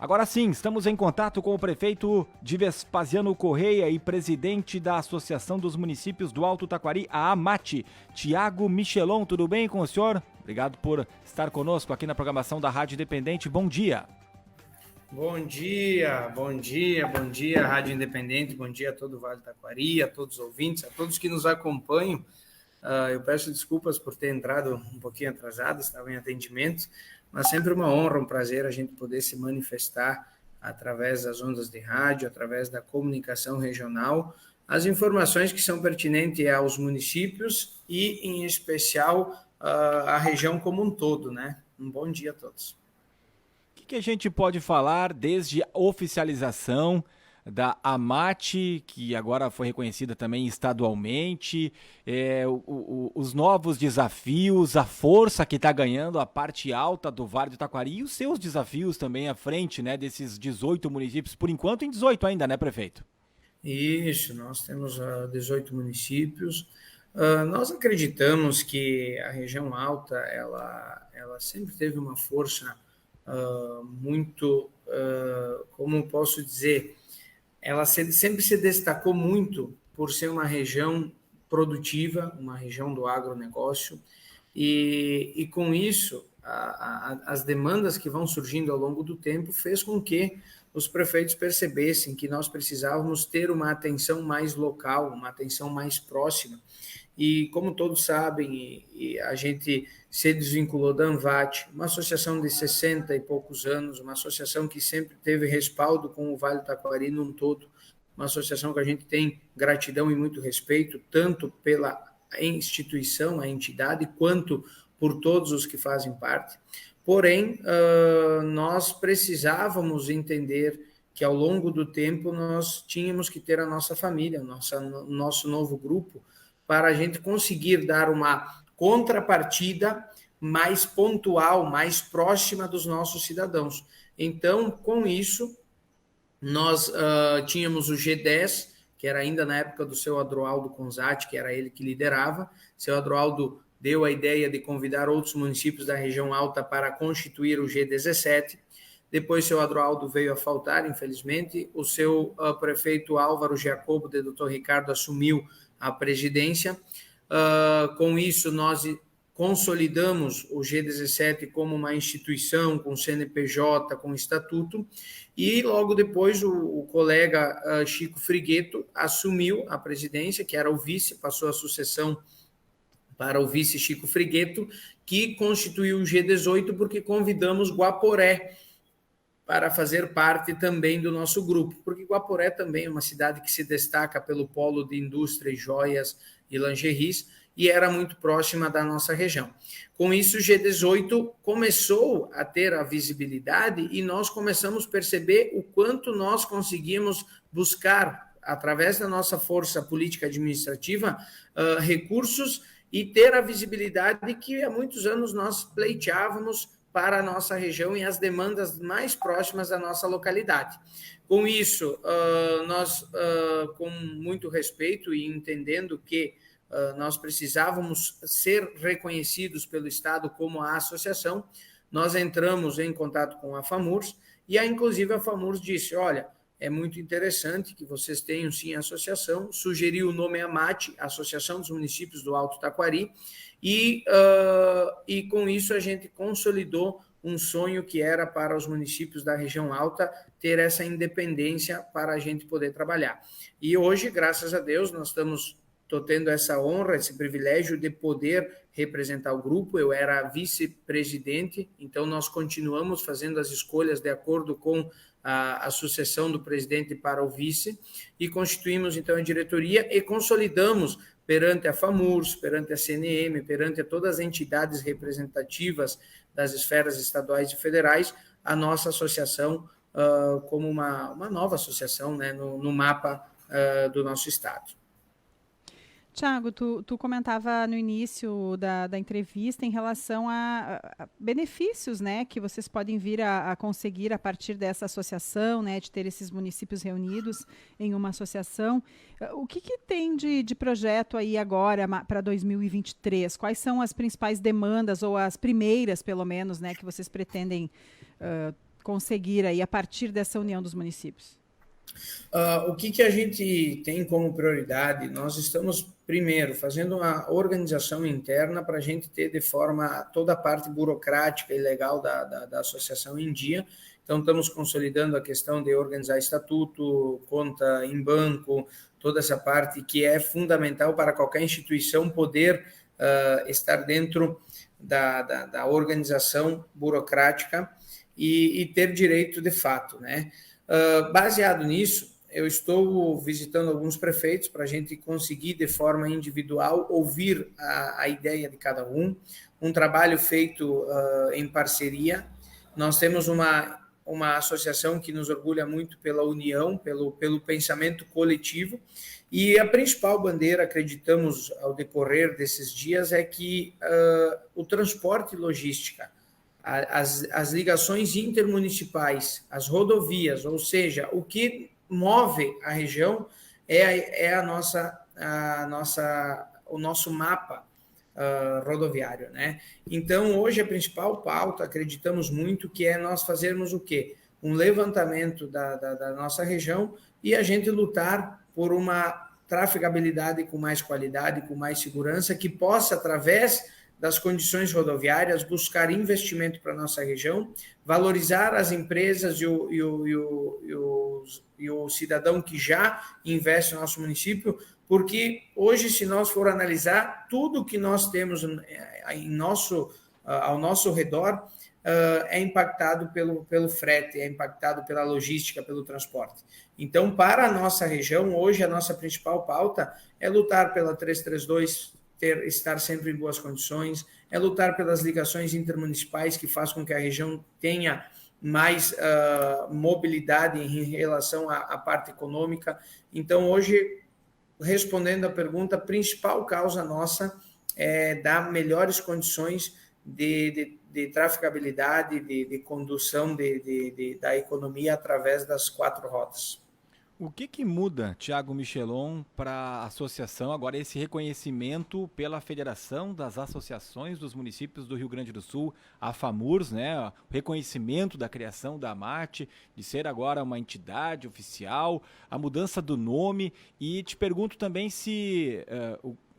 Agora sim, estamos em contato com o prefeito de Vespasiano Correia e presidente da Associação dos Municípios do Alto Taquari, a AMAT, Tiago Michelon. Tudo bem com o senhor? Obrigado por estar conosco aqui na programação da Rádio Independente. Bom dia. Bom dia, Rádio Independente, bom dia a todo o Vale do Taquari, a todos os ouvintes, a todos que nos acompanham. Eu peço desculpas por ter entrado um pouquinho atrasado, estava em atendimento, mas sempre uma honra, um prazer a gente poder se manifestar através das ondas de rádio, através da comunicação regional, as informações que são pertinentes aos municípios e, em especial, à região como um todo, né? Um bom dia a todos. O que a gente pode falar desde a oficialização da AMAT, que agora foi reconhecida também estadualmente, os novos desafios, a força que está ganhando a parte alta do Vale do Taquari e os seus desafios também à frente, né, desses 18 municípios, por enquanto em 18 ainda, né, prefeito? Isso, nós temos 18 municípios. Nós acreditamos que a região alta, ela sempre teve uma força muito, como posso dizer, ela sempre se destacou muito por ser uma região produtiva, uma região do agronegócio, e com isso, as demandas que vão surgindo ao longo do tempo fez com que os prefeitos percebessem que nós precisávamos ter uma atenção mais local, uma atenção mais próxima. E como todos sabem, a gente se desvinculou da ANVAT, uma associação de 60 e poucos anos, uma associação que sempre teve respaldo com o Vale do Taquari num todo, uma associação que a gente tem gratidão e muito respeito, tanto pela instituição, a entidade, quanto por todos os que fazem parte. Porém, nós precisávamos entender que ao longo do tempo nós tínhamos que ter a nossa família, nosso novo grupo, para a gente conseguir dar uma contrapartida mais pontual, mais próxima dos nossos cidadãos. Então, com isso, nós tínhamos o G10, que era ainda na época do seu Adroaldo Conzatti, que era ele que liderava. Seu Adroaldo deu a ideia de convidar outros municípios da região alta para constituir o G17. Depois, seu Adroaldo veio a faltar, infelizmente. O seu prefeito Álvaro Giacobo, de Dr. Ricardo, assumiu a presidência. Com isso, nós consolidamos o G17 como uma instituição com CNPJ, com estatuto, e logo depois o colega Chico Frigueto assumiu a presidência, que era o vice, passou a sucessão para o vice Chico Frigueto, que constituiu o G18 porque convidamos Guaporé para fazer parte também do nosso grupo, porque Guaporé também é uma cidade que se destaca pelo polo de indústria e joias e lingeries, e era muito próxima da nossa região. Com isso, o G18 começou a ter a visibilidade e nós começamos a perceber o quanto nós conseguimos buscar, através da nossa força política administrativa, recursos e ter a visibilidade que há muitos anos nós pleiteávamos para a nossa região e as demandas mais próximas da nossa localidade. Com isso, nós, com muito respeito e entendendo que nós precisávamos ser reconhecidos pelo Estado como a associação, nós entramos em contato com a FAMURS e, inclusive, a FAMURS disse, olha, é muito interessante que vocês tenham, sim, a associação, sugeriu o nome AMAT, Associação dos Municípios do Alto Taquari, e com isso a gente consolidou um sonho que era para os municípios da região alta ter essa independência para a gente poder trabalhar. E hoje, graças a Deus, nós estou tendo essa honra, esse privilégio de poder representar o grupo. Eu era vice-presidente, então nós continuamos fazendo as escolhas de acordo com a sucessão do presidente para o vice, e constituímos então a diretoria e consolidamos perante a FAMURS, perante a CNM, perante todas as entidades representativas das esferas estaduais e federais, a nossa associação como uma nova associação, né, no mapa do nosso estado. Tiago, tu comentava no início da entrevista em relação a benefícios, né, que vocês podem vir a conseguir a partir dessa associação, né, de ter esses municípios reunidos em uma associação. O que tem de projeto aí agora para 2023? Quais são as principais demandas, ou as primeiras, pelo menos, né, que vocês pretendem conseguir aí a partir dessa união dos municípios? O que a gente tem como prioridade? Nós estamos, primeiro, fazendo uma organização interna para a gente ter de forma toda a parte burocrática e legal da associação em dia. Então, estamos consolidando a questão de organizar estatuto, conta em banco, toda essa parte que é fundamental para qualquer instituição poder estar dentro da organização burocrática e ter direito de fato, né? Baseado nisso, eu estou visitando alguns prefeitos para a gente conseguir, de forma individual, ouvir a ideia de cada um trabalho feito em parceria. Nós temos uma associação que nos orgulha muito pela união, pelo pensamento coletivo, e a principal bandeira, acreditamos, ao decorrer desses dias, é que o transporte e logística, as ligações intermunicipais, as rodovias, ou seja, o que move a região é o nosso mapa rodoviário, né? Então, hoje a principal pauta, acreditamos muito, que é nós fazermos o quê? Um levantamento da nossa região e a gente lutar por uma trafegabilidade com mais qualidade, com mais segurança, que possa, através das condições rodoviárias, buscar investimento para a nossa região, valorizar as empresas e o cidadão que já investe no nosso município, porque hoje, se nós for analisar, tudo que nós temos ao nosso redor é impactado pelo frete, é impactado pela logística, pelo transporte. Então, para a nossa região, hoje a nossa principal pauta é lutar pela 332, estar sempre em boas condições, é lutar pelas ligações intermunicipais que faz com que a região tenha mais mobilidade em relação à parte econômica. Então, hoje, respondendo à pergunta, a principal causa nossa é dar melhores condições de trafegabilidade, de condução da economia através das 4 rotas. O que muda, Thiago Michelon, para a associação, agora esse reconhecimento pela Federação das Associações dos Municípios do Rio Grande do Sul, a FAMURS, né? O reconhecimento da criação da AMAT, de ser agora uma entidade oficial, a mudança do nome, e te pergunto também se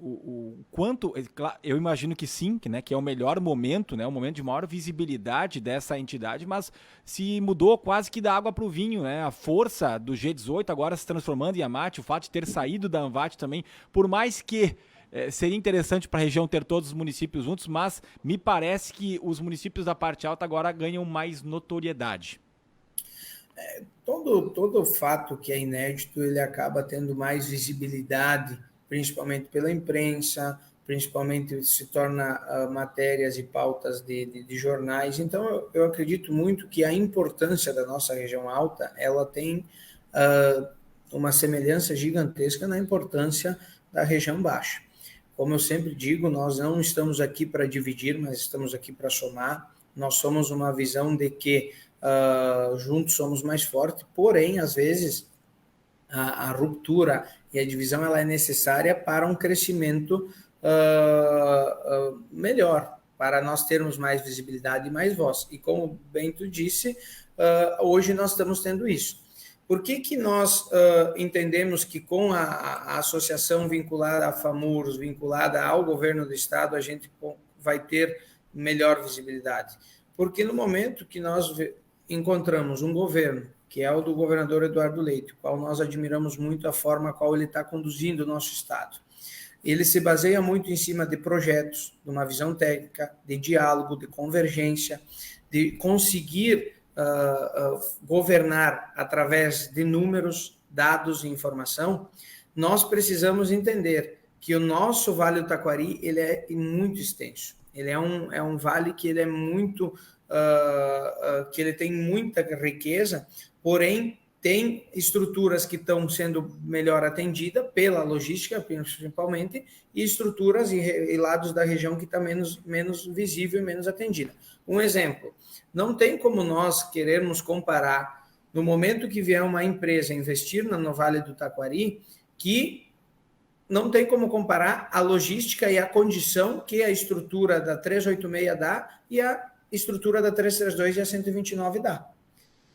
o quanto, eu imagino que sim, né, que é o melhor momento, né, o momento de maior visibilidade dessa entidade, mas se mudou quase que da água para o vinho, né, a força do G18 agora se transformando em AMAT, o fato de ter saído da ANVAT também, por mais que seria interessante para a região ter todos os municípios juntos, mas me parece que os municípios da parte alta agora ganham mais notoriedade. Todo fato que é inédito, ele acaba tendo mais visibilidade, principalmente pela imprensa, principalmente se torna matérias e pautas de jornais. Então, eu acredito muito que a importância da nossa região alta, ela tem uma semelhança gigantesca na importância da região baixa. Como eu sempre digo, nós não estamos aqui para dividir, mas estamos aqui para somar. Nós somos uma visão de que juntos somos mais fortes, porém, às vezes, a ruptura e a divisão ela é necessária para um crescimento melhor, para nós termos mais visibilidade e mais voz. E como bem tu disse, hoje nós estamos tendo isso. Por que nós entendemos que com a associação vinculada à FAMURS, vinculada ao governo do estado, a gente vai ter melhor visibilidade? Porque no momento que nós encontramos um governo, que é o do governador Eduardo Leite, o qual nós admiramos muito a forma a qual ele está conduzindo o nosso estado. Ele se baseia muito em cima de projetos, de uma visão técnica, de diálogo, de convergência, de conseguir governar através de números, dados e informação. Nós precisamos entender que o nosso Vale do Taquari ele é muito extenso. Ele é um vale que ele é muito... que ele tem muita riqueza, porém tem estruturas que estão sendo melhor atendidas pela logística, principalmente, e estruturas e lados da região que está menos visível e menos atendida. Um exemplo, não tem como nós querermos comparar, no momento que vier uma empresa investir no Vale do Taquari, que não tem como comparar a logística e a condição que a estrutura da 386 dá e a estrutura da 332 e a 129 dá.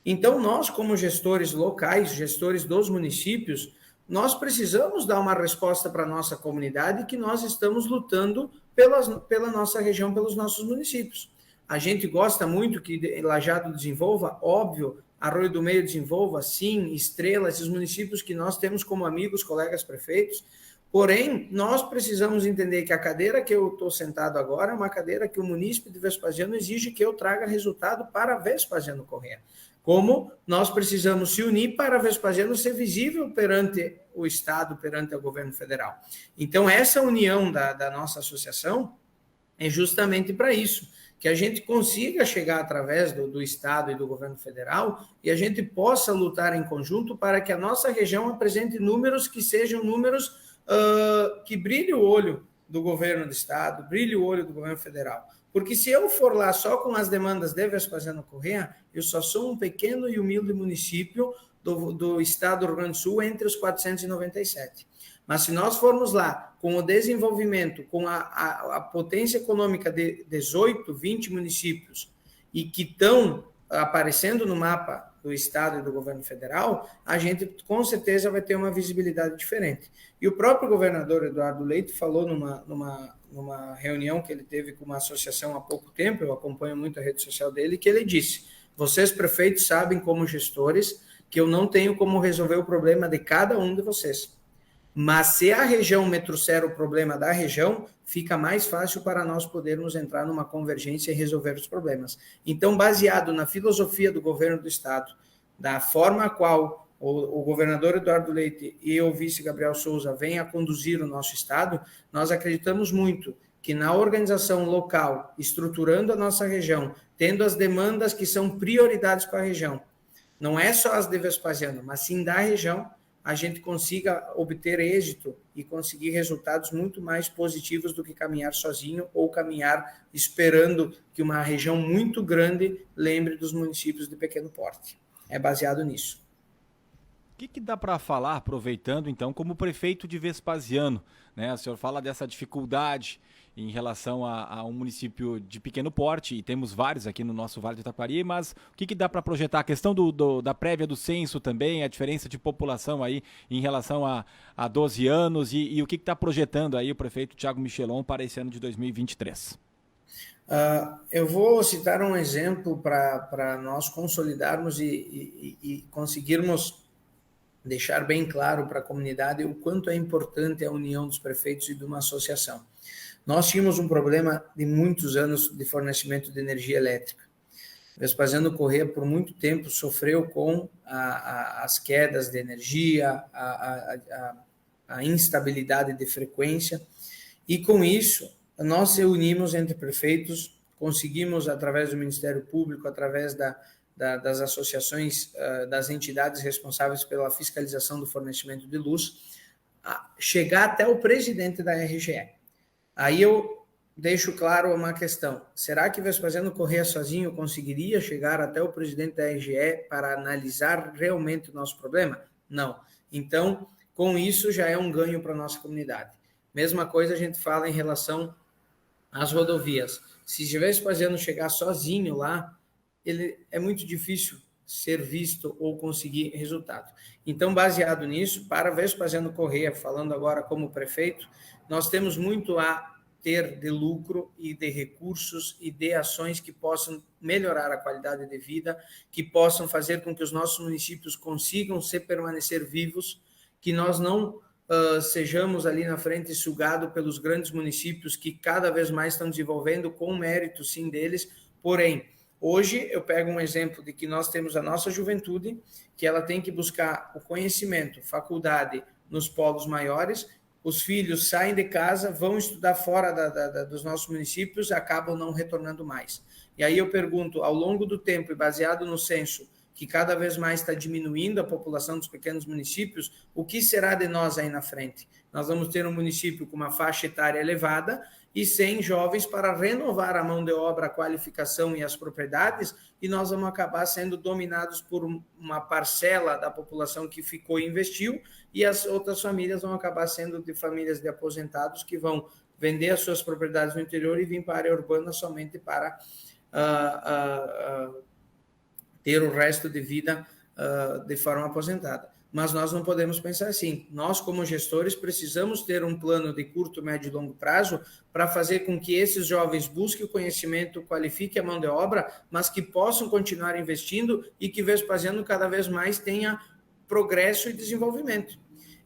Então, nós, como gestores locais, gestores dos municípios, nós precisamos dar uma resposta para a nossa comunidade que nós estamos lutando pela nossa região, pelos nossos municípios. A gente gosta muito que Lajeado desenvolva, óbvio, Arroio do Meio desenvolva, sim, Estrela, esses municípios que nós temos como amigos, colegas prefeitos. Porém, nós precisamos entender que a cadeira que eu estou sentado agora é uma cadeira que o munícipe de Vespasiano exige que eu traga resultado para Vespasiano Corrêa. Como nós precisamos se unir para Vespasiano ser visível perante o Estado, perante o governo federal. Então, essa união da nossa associação é justamente para isso, que a gente consiga chegar através do Estado e do governo federal e a gente possa lutar em conjunto para que a nossa região apresente números que sejam números que brilhe o olho do governo do Estado, brilhe o olho do governo federal. Porque se eu for lá só com as demandas de Vespasiano Corrêa, eu só sou um pequeno e humilde município do Estado do Rio Grande do Sul entre os 497. Mas se nós formos lá com o desenvolvimento, com a potência econômica de 18, 20 municípios e que estão aparecendo no mapa do Estado e do governo federal, a gente com certeza vai ter uma visibilidade diferente. E o próprio governador Eduardo Leite falou numa reunião que ele teve com uma associação há pouco tempo, eu acompanho muito a rede social dele, que ele disse: vocês prefeitos sabem como gestores que eu não tenho como resolver o problema de cada um de vocês. Mas se a região me trouxer o problema da região, fica mais fácil para nós podermos entrar numa convergência e resolver os problemas. Então, baseado na filosofia do governo do Estado, da forma a qual o governador Eduardo Leite e o vice Gabriel Souza vêm a conduzir o nosso Estado, nós acreditamos muito que na organização local, estruturando a nossa região, tendo as demandas que são prioridades para a região, não é só as de Vespasiano, mas sim da região, a gente consiga obter êxito e conseguir resultados muito mais positivos do que caminhar sozinho ou caminhar esperando que uma região muito grande lembre dos municípios de pequeno porte. É baseado nisso. O que dá para falar, aproveitando então, como prefeito de Vespasiano, né? O senhor fala dessa dificuldade em relação a um município de pequeno porte, e temos vários aqui no nosso Vale do Taquari, mas o que dá para projetar? A questão da prévia do censo também, a diferença de população aí em relação a 12 anos, e o que está projetando aí o prefeito Thiago Michelon para esse ano de 2023? Eu vou citar um exemplo para nós consolidarmos e conseguirmos deixar bem claro para a comunidade o quanto é importante a união dos prefeitos e de uma associação. Nós tínhamos um problema de muitos anos de fornecimento de energia elétrica. Vespasiano Corrêa, por muito tempo, sofreu com as quedas de energia, a instabilidade de frequência, e com isso, nós reunimos entre prefeitos, conseguimos, através do Ministério Público, através das associações, das entidades responsáveis pela fiscalização do fornecimento de luz, chegar até o presidente da RGE. Aí eu deixo claro uma questão: será que Vespasiano Corrêa sozinho conseguiria chegar até o presidente da RGE para analisar realmente o nosso problema? Não. Então, com isso já é um ganho para a nossa comunidade. Mesma coisa a gente fala em relação às rodovias. Se Vespasiano chegar sozinho lá, é muito difícil ser visto ou conseguir resultado. Então, baseado nisso, para Vespasiano Corrêa, falando agora como prefeito, nós temos muito a ter de lucro e de recursos e de ações que possam melhorar a qualidade de vida, que possam fazer com que os nossos municípios consigam permanecer vivos, que nós não sejamos ali na frente sugados pelos grandes municípios que cada vez mais estão desenvolvendo, com mérito sim deles. Porém, hoje eu pego um exemplo de que nós temos a nossa juventude, que ela tem que buscar o conhecimento, faculdade nos polos maiores. Os filhos saem de casa, vão estudar fora dos nossos municípios, acabam não retornando mais. E aí eu pergunto, ao longo do tempo e baseado no censo, que cada vez mais está diminuindo a população dos pequenos municípios, o que será de nós aí na frente? Nós vamos ter um município com uma faixa etária elevada e sem jovens para renovar a mão de obra, a qualificação e as propriedades, e nós vamos acabar sendo dominados por uma parcela da população que ficou e investiu, e as outras famílias vão acabar sendo de famílias de aposentados que vão vender as suas propriedades no interior e vir para a área urbana somente para ter o resto de vida de forma aposentada. Mas nós não podemos pensar assim. Nós, como gestores, precisamos ter um plano de curto, médio e longo prazo para fazer com que esses jovens busquem o conhecimento, qualifiquem a mão de obra, mas que possam continuar investindo e que Vespasiano cada vez mais tenha progresso e desenvolvimento.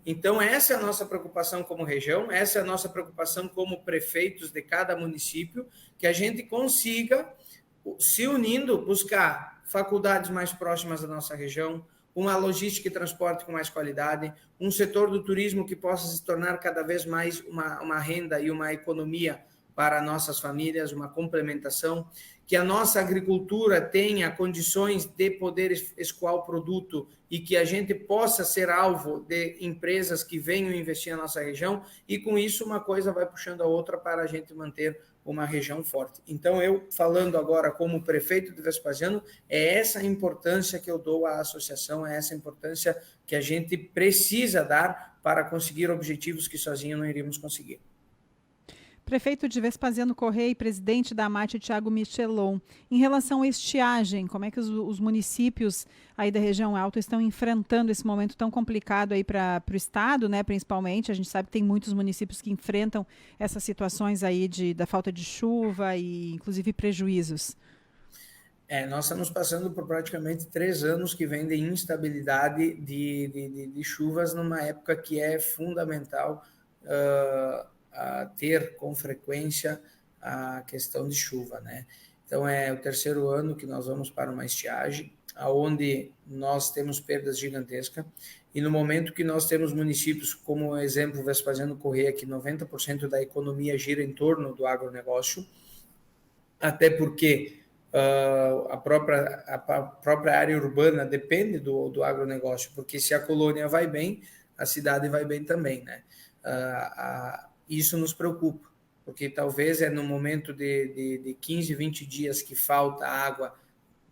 Então, essa é a nossa preocupação como região, essa é a nossa preocupação como prefeitos de cada município, que a gente consiga, se unindo, buscar faculdades mais próximas da nossa região, uma logística e transporte com mais qualidade, um setor do turismo que possa se tornar cada vez mais uma renda e uma economia para nossas famílias, uma complementação, que a nossa agricultura tenha condições de poder escoar o produto e que a gente possa ser alvo de empresas que venham investir na nossa região, e com isso uma coisa vai puxando a outra para a gente manter uma região forte. Então, eu, falando agora como prefeito de Vespasiano, é essa a importância que eu dou à associação, é essa a importância que a gente precisa dar para conseguir objetivos que sozinho não iríamos conseguir. Prefeito de Vespasiano Correia e presidente da AMAT, Thiago Michelon, em relação à estiagem, como é que os municípios aí da região alta estão enfrentando esse momento tão complicado aí para o estado, né, principalmente? A gente sabe que tem muitos municípios que enfrentam essas situações aí da falta de chuva e inclusive prejuízos. Nós estamos passando por praticamente 3 anos que vem de instabilidade de chuvas numa época que é fundamental a ter com frequência a questão de chuva, né? Então, é o 3º ano que nós vamos para uma estiagem, onde nós temos perdas gigantescas, e no momento que nós temos municípios, como o exemplo Vespasiano Correia, que 90% da economia gira em torno do agronegócio, até porque a própria área urbana depende do agronegócio, porque se a colônia vai bem, a cidade vai bem também, né? Isso nos preocupa, porque talvez no momento de 15, 20 dias que falta água,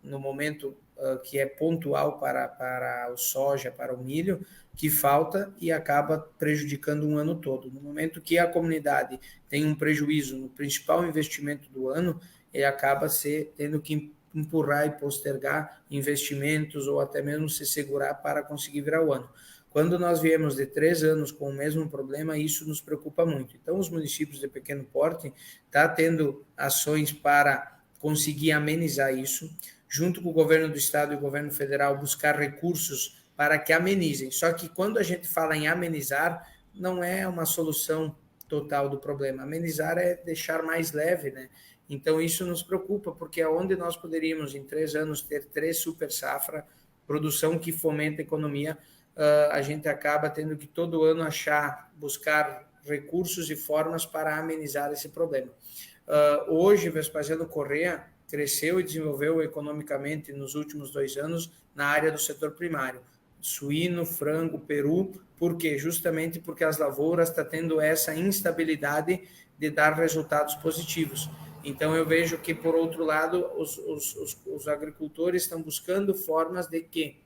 no momento que é pontual para o soja, para o milho, que falta e acaba prejudicando um ano todo. No momento que a comunidade tem um prejuízo no principal investimento do ano, ele acaba tendo que empurrar e postergar investimentos ou até mesmo se segurar para conseguir virar o ano. Quando nós viemos de 3 anos com o mesmo problema, isso nos preocupa muito. Então, os municípios de pequeno porte estão tendo ações para conseguir amenizar isso, junto com o governo do estado e o governo federal, buscar recursos para que amenizem. Só que quando a gente fala em amenizar, não é uma solução total do problema. Amenizar é deixar mais leve, né? Então, isso nos preocupa, porque aonde nós poderíamos, em 3 anos, ter 3 super safra, produção que fomenta a economia, a gente acaba tendo que todo ano buscar recursos e formas para amenizar esse problema. Hoje, Vespasiano Correia cresceu e desenvolveu economicamente nos últimos 2 anos na área do setor primário, suíno, frango, peru. Por quê? Justamente porque as lavouras estão tendo essa instabilidade de dar resultados positivos. Então, eu vejo que, por outro lado, os agricultores estão buscando formas de que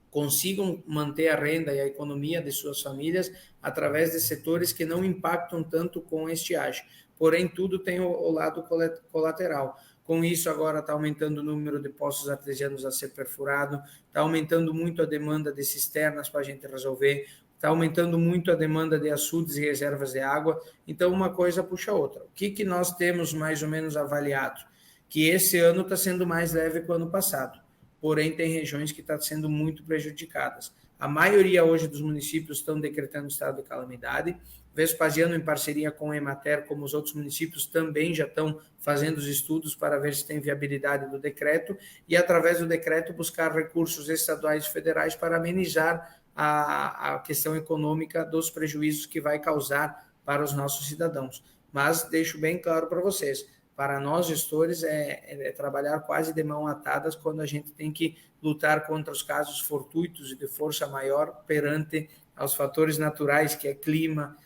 consigam manter a renda e a economia de suas famílias através de setores que não impactam tanto com a estiagem. Porém, tudo tem o lado colateral. Com isso, agora está aumentando o número de poços artesianos a ser perfurado, está aumentando muito a demanda de cisternas para a gente resolver, está aumentando muito a demanda de açudes e reservas de água. Então, uma coisa puxa a outra. O que nós temos mais ou menos avaliado? Que esse ano está sendo mais leve que o ano passado. Porém, tem regiões que estão sendo muito prejudicadas. A maioria hoje dos municípios estão decretando estado de calamidade. Vespasiano, em parceria com a Emater, como os outros municípios, também já estão fazendo os estudos para ver se tem viabilidade do decreto e, através do decreto, buscar recursos estaduais e federais para amenizar a questão econômica dos prejuízos que vai causar para os nossos cidadãos. Mas deixo bem claro para vocês, para nós gestores é trabalhar quase de mão atadas quando a gente tem que lutar contra os casos fortuitos e de força maior perante aos fatores naturais, que é clima,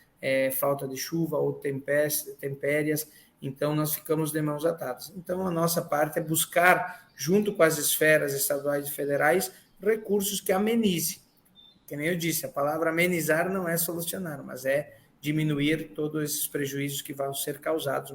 falta de chuva ou intempéries. Então, nós ficamos de mãos atadas. Então, a nossa parte é buscar, junto com as esferas estaduais e federais, recursos que amenizem. Que nem eu disse, a palavra amenizar não é solucionar, mas é diminuir todos esses prejuízos que vão ser causados